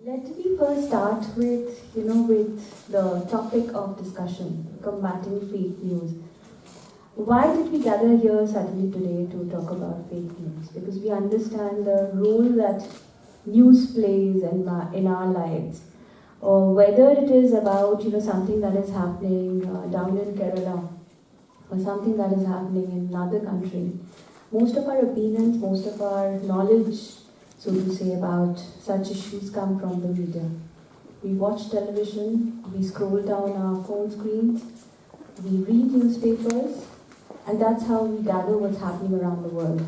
Let me first start with the topic of discussion, combating fake news. Why did we gather here suddenly today to talk about fake news? Because we understand the role that news plays in our lives, or whether it is about something that is happening down in Kerala, or something that is happening in another country. Most of our opinions, most of our knowledge, so to say, about such issues come from the media. We watch television, we scroll down our phone screens, we read newspapers, and that's how we gather what's happening around the world.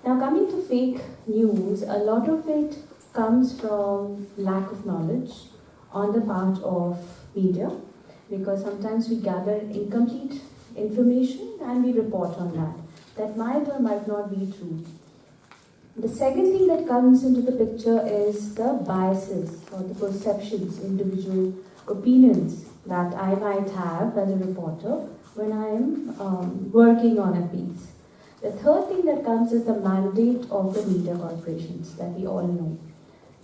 Now, coming to fake news, a lot of it comes from lack of knowledge on the part of media, because sometimes we gather incomplete information and we report on that. That might or might not be true. The second thing that comes into the picture is the biases or the perceptions, individual opinions that I might have as a reporter when I am working on a piece. The third thing that comes is the mandate of the media corporations that we all know.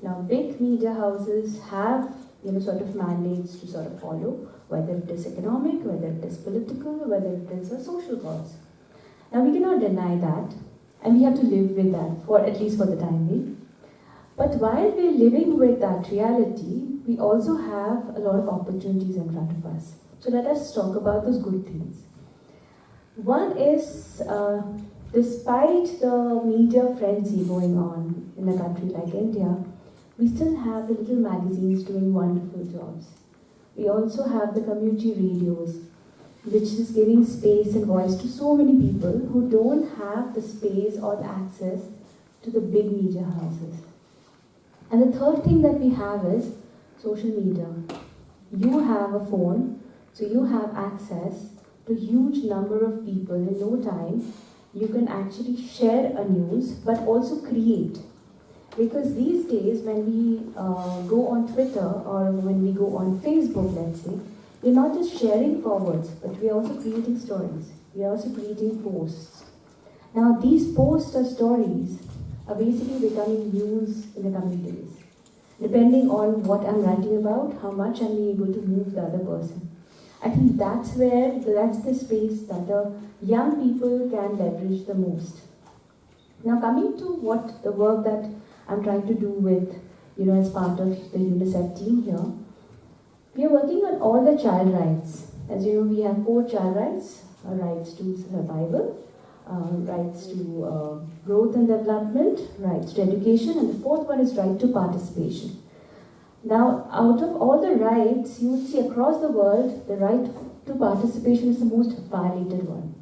Now, big media houses have sort of mandates to sort of follow, whether it is economic, whether it is political, whether it is a social cause. Now, we cannot deny that, and we have to live with that, for at least for the time being. But while we're living with that reality, we also have a lot of opportunities in front of us. So let us talk about those good things. One is, despite the media frenzy going on in a country like India, we still have the little magazines doing wonderful jobs. We also have the community radios, which is giving space and voice to so many people who don't have the space or the access to the big media houses. And the third thing that we have is social media. You have a phone, so you have access to a huge number of people in no time. You can actually share a news, but also create. Because these days, when we go on Twitter or when we go on Facebook, let's say, we're not just sharing forwards, but we're also creating stories. We're also creating posts. Now, these posts or stories are basically becoming news in the coming days. Depending on what I'm writing about, how much I'm able to move the other person. I think that's the space that the young people can leverage the most. Now, coming to what the work that I'm trying to do with, as part of the UNICEF team here, we are working on all the child rights. As you know, we have 4 child rights: rights to survival, rights to growth and development, rights to education, and the 4th one is right to participation. Now, out of all the rights, you will see across the world, the right to participation is the most violated one.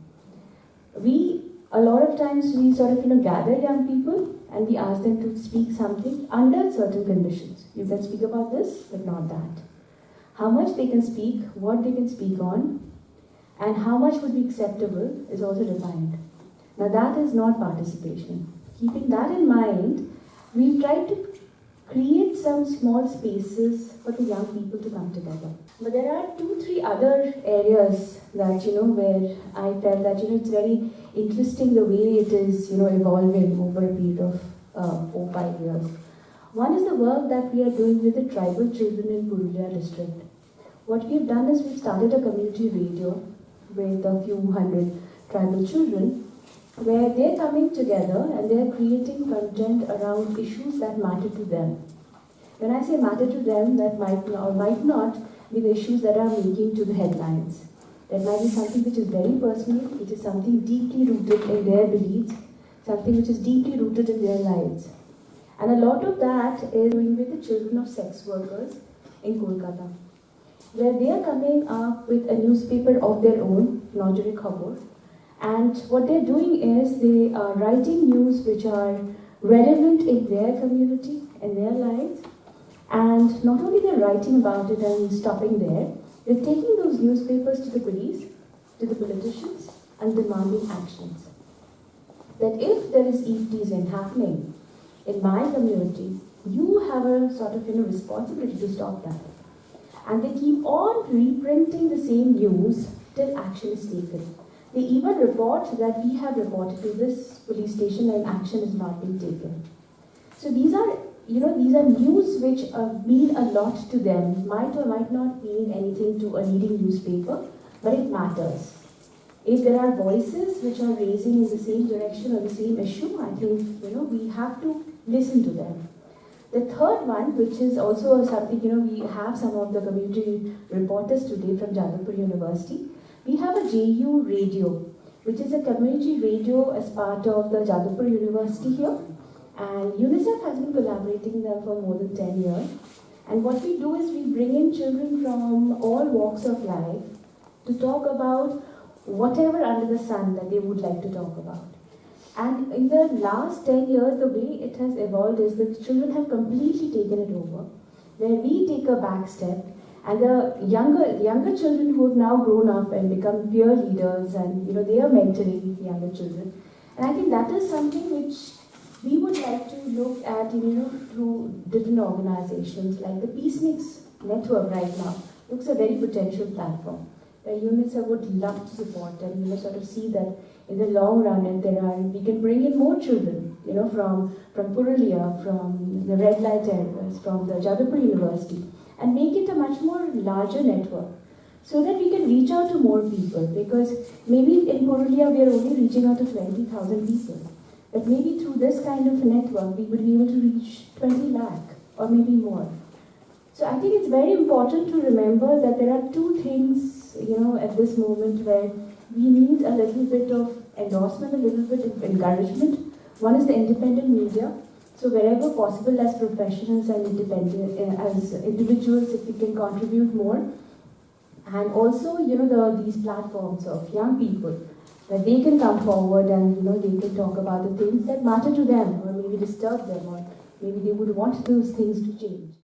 A lot of times, we sort of gather young people and we ask them to speak something under certain conditions. You can speak about this, but not that. How much they can speak, what they can speak on, and how much would be acceptable is also defined. Now, that is not participation. Keeping that in mind, we've tried to create some small spaces for the young people to come together. But there are 2-3 other areas that, where I felt that, it's very interesting the way it is, evolving over a period of 4-5 years. One is the work that we are doing with the tribal children in Purulia district. What we've done is we've started a community radio with a few hundred tribal children, where they're coming together and they're creating content around issues that matter to them. When I say matter to them, that might or might not be the issues that are making to the headlines. That might be something which is very personal, which is something deeply rooted in their beliefs, something which is deeply rooted in their lives. And a lot of that is doing with the children of sex workers in Kolkata, where they are coming up with a newspaper of their own, Nojari Khabor. And what they're doing is they are writing news which are relevant in their community, in their lives. And not only they're writing about it and stopping there, they're taking those newspapers to the police, to the politicians, and demanding actions. That if there is eve-teasing happening in my community, you have a sort of responsibility to stop that. And they keep on reprinting the same news till action is taken. They even report that we have reported to this police station and action is not being taken. So these are these are news which mean a lot to them, might or might not mean anything to a leading newspaper, but it matters. If there are voices which are raising in the same direction or the same issue, I think, we have to listen to them. The third one, which is also something, we have some of the community reporters today from Jadavpur University. We have a JU radio, which is a community radio as part of the Jadavpur University here. And UNICEF has been collaborating there for more than 10 years. And what we do is we bring in children from all walks of life to talk about whatever under the sun that they would like to talk about. And in the last 10 years, the way it has evolved is the children have completely taken it over, where we take a back step, and the younger children who have now grown up and become peer leaders, and they are mentoring younger children. And I think that is something which we would like to look at, through different organizations, like the Peacemakes network right now looks a very potential platform, where UNICEF would love to support and sort of see that in the long run, and we can bring in more children, from Purulia, from the red light areas, from the Jadavpur University, and make it a much more larger network, so that we can reach out to more people. Because maybe in Purulia we are only reaching out to 20,000 people, but maybe through this kind of a network we would be able to reach 20 lakh or maybe more. So I think it's very important to remember that there are two things, at this moment where we need a little bit of endorsement, a little bit of encouragement. One is the independent media. So wherever possible, as professionals and independent, as individuals, if we can contribute more. And also, these platforms of young people, that they can come forward and, they can talk about the things that matter to them, or maybe disturb them, or maybe they would want those things to change.